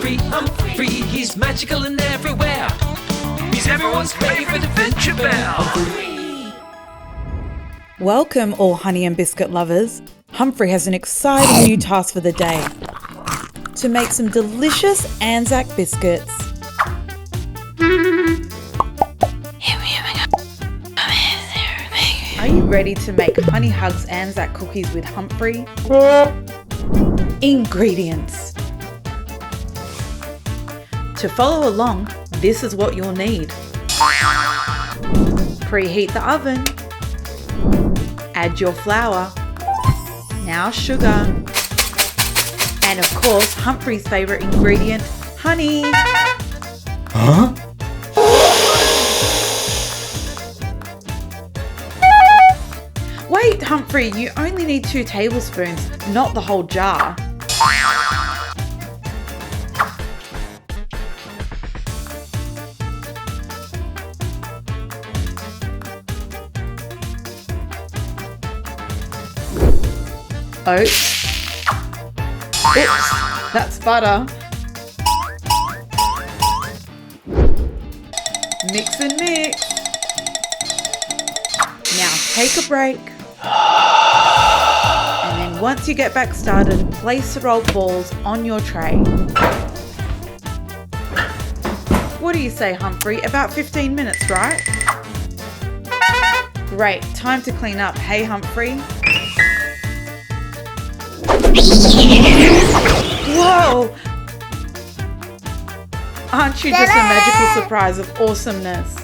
Humphrey, he's magical and everywhere. He's everyone's favourite adventure bear. Welcome all honey and biscuit lovers. Humphrey has an exciting new task for the day. To make some delicious Anzac biscuits. Are you ready to make Honey Hugs Anzac cookies with Humphrey? Ingredients. To follow along, this is what you'll need. Preheat the oven. Add your flour. Now sugar. And of course, Humphrey's favourite ingredient, honey. Huh? Wait, Humphrey, you only need 2 tablespoons, not the whole jar. Oats. Oops, that's butter. Mix and mix. Now take a break. And then once you get back started, place the rolled balls on your tray. What do you say, Humphrey? About 15 minutes, right? Great, time to clean up. Hey, Humphrey. Whoa! Aren't you just a magical surprise of awesomeness?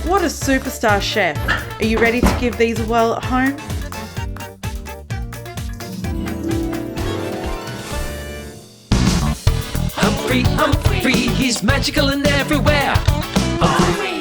What a superstar chef! Are you ready to give these a whirl at home? Humphrey, he's magical and everywhere. Humphrey.